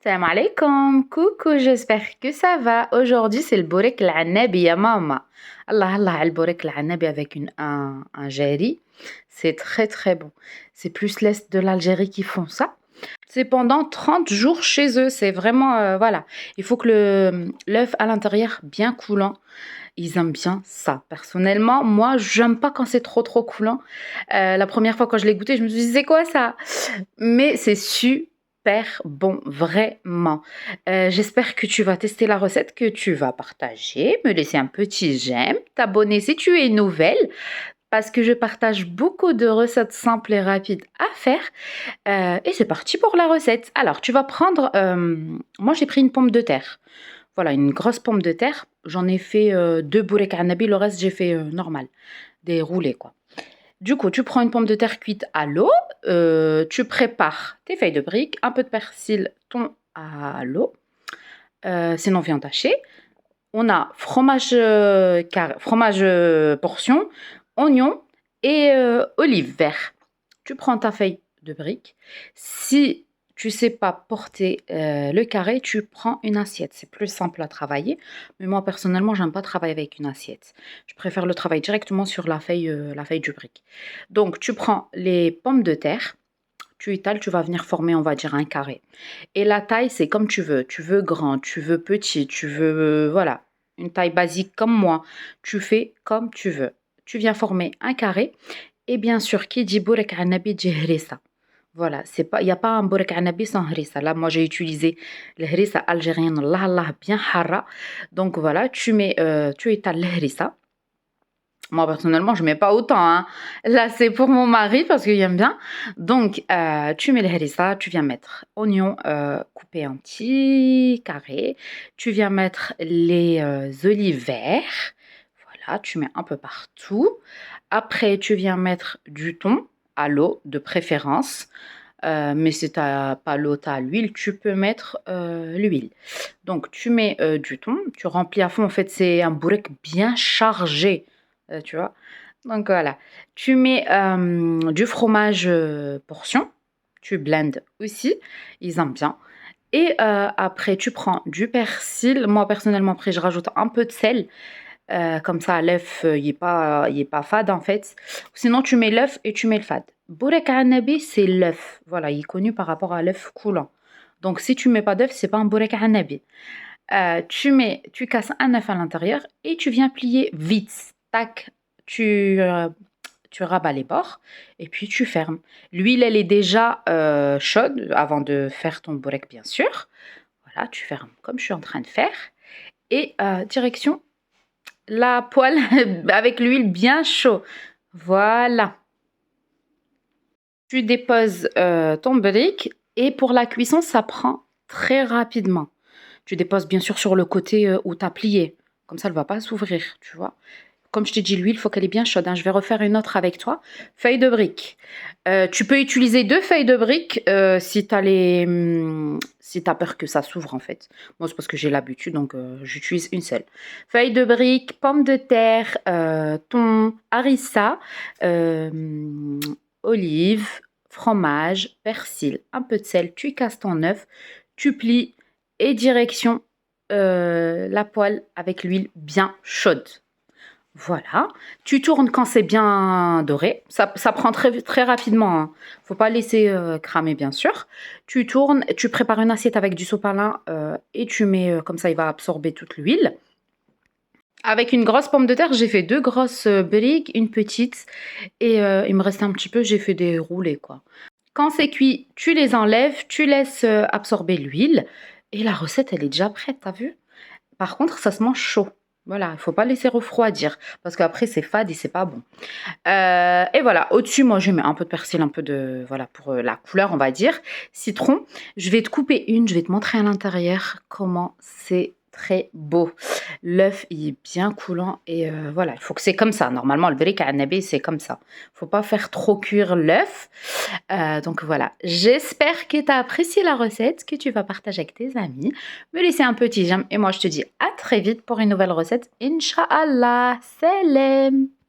Salam alaikum, coucou, j'espère que ça va. Aujourd'hui, c'est le borek al-anabi, ya maman. Allah, Allah, al borek al-anabi avec un jari. C'est très, très bon. C'est plus l'Est de l'Algérie qui font ça. C'est pendant 30 jours chez eux. C'est vraiment, voilà. Il faut que l'œuf à l'intérieur bien coulant. Ils aiment bien ça. Personnellement, moi, j'aime pas quand c'est trop, trop coulant. La première fois quand je l'ai goûté, je me suis dit, c'est quoi ça? Mais c'est super bon, vraiment. J'espère que tu vas tester la recette, que tu vas partager, me laisser un petit j'aime, t'abonner si tu es nouvelle, parce que je partage beaucoup de recettes simples et rapides à faire. Et c'est parti pour la recette. Alors, tu vas prendre, moi j'ai pris une pomme de terre. Voilà, une grosse pomme de terre. J'en ai fait 2 bourrek anabi, le reste j'ai fait normal, des roulés quoi. Du coup, tu prends une pomme de terre cuite à l'eau, tu prépares tes feuilles de briques, un peu de persil, thon à l'eau, sinon viande hachée. On a fromage, fromage portion, oignon et olive vert. Tu prends ta feuille de brique. Si tu sais pas porter le carré, tu prends une assiette. C'est plus simple à travailler. Mais moi, personnellement, j'aime pas travailler avec une assiette. Je préfère le travail directement sur la feuille du brique. Donc, tu prends les pommes de terre. Tu étales, tu vas venir former, on va dire, un carré. Et la taille, c'est comme tu veux. Tu veux grand, tu veux petit, tu veux, voilà, une taille basique comme moi. Tu fais comme tu veux. Tu viens former un carré. Et bien sûr, qui dit bourek anabi dit harissa. Voilà, c'est pas, il n'y a pas un bourek anabi sans harissa. Là, moi, j'ai utilisé le harissa algérien, Allah, Allah, bien hara. Donc voilà, tu étales le harissa. Moi, personnellement, je mets pas autant, hein. Là, c'est pour mon mari parce qu'il aime bien. Donc, tu mets le harissa, tu viens mettre oignons coupés en petits carrés. Tu viens mettre les olives verts. Voilà, tu mets un peu partout. Après, tu viens mettre du thon à l'eau, de préférence. Mais si tu n'as pas l'eau, tu as l'huile, tu peux mettre l'huile. Donc, tu mets du thon, tu remplis à fond. En fait, c'est un bourrek bien chargé, tu vois. Donc, voilà. Tu mets du fromage portion. Tu blendes aussi. Ils aiment bien. Et après, tu prends du persil. Moi, personnellement, après, je rajoute un peu de sel. Comme ça, l'œuf, il est pas fade en fait. Sinon, tu mets l'œuf et tu mets le fade. Bourek anabi, c'est l'œuf. Voilà, il est connu par rapport à l'œuf coulant. Donc, si tu mets pas d'œuf, c'est pas un bourek anabi. Tu casses un œuf à l'intérieur et tu viens plier vite. Tac, tu, euh, tu rabats les bords et puis tu fermes. L'huile, elle est déjà chaude avant de faire ton bourek, bien sûr. Voilà, tu fermes comme je suis en train de faire. Et direction la poêle avec l'huile bien chaud. Voilà. Tu déposes ton brick et pour la cuisson, ça prend très rapidement. Tu déposes bien sûr sur le côté où tu as plié. Comme ça, elle ne va pas s'ouvrir, tu vois. Comme je t'ai dit, l'huile, il faut qu'elle est bien chaude, hein. Je vais refaire une autre avec toi. Feuille de brique. Tu peux utiliser 2 feuilles de brique si tu as si tu peur que ça s'ouvre en fait. Moi, c'est parce que j'ai l'habitude, donc j'utilise une seule. Feuille de brique, pomme de terre, thon, harissa, olive, fromage, persil, un peu de sel. Tu casses ton œuf, tu plies et direction la poêle avec l'huile bien chaude. Voilà, tu tournes quand c'est bien doré. Ça prend très, très rapidement, hein. Faut pas laisser cramer, bien sûr. Tu tournes, tu prépares une assiette avec du sopalin et tu mets, comme ça, il va absorber toute l'huile. Avec une grosse pomme de terre, j'ai fait 2 grosses briques, une petite. Et il me restait un petit peu, j'ai fait des roulés, quoi. Quand c'est cuit, tu les enlèves, tu laisses absorber l'huile. Et la recette, elle est déjà prête, t'as vu? Par contre, ça se mange chaud. Voilà, il ne faut pas laisser refroidir parce qu'après c'est fade et c'est pas bon. Et voilà, au-dessus, moi je mets un peu de persil, un peu de, voilà, pour la couleur, on va dire. Citron, je vais te couper une, je vais te montrer à l'intérieur comment c'est très beau. L'œuf il est bien coulant et voilà, il faut que c'est comme ça. Normalement, le brick à anabi, c'est comme ça. Faut pas faire trop cuire l'œuf. Donc voilà, j'espère que tu as apprécié la recette, que tu vas partager avec tes amis. Me laisser un petit j'aime et moi je te dis à très vite pour une nouvelle recette. Inch'Allah, salam!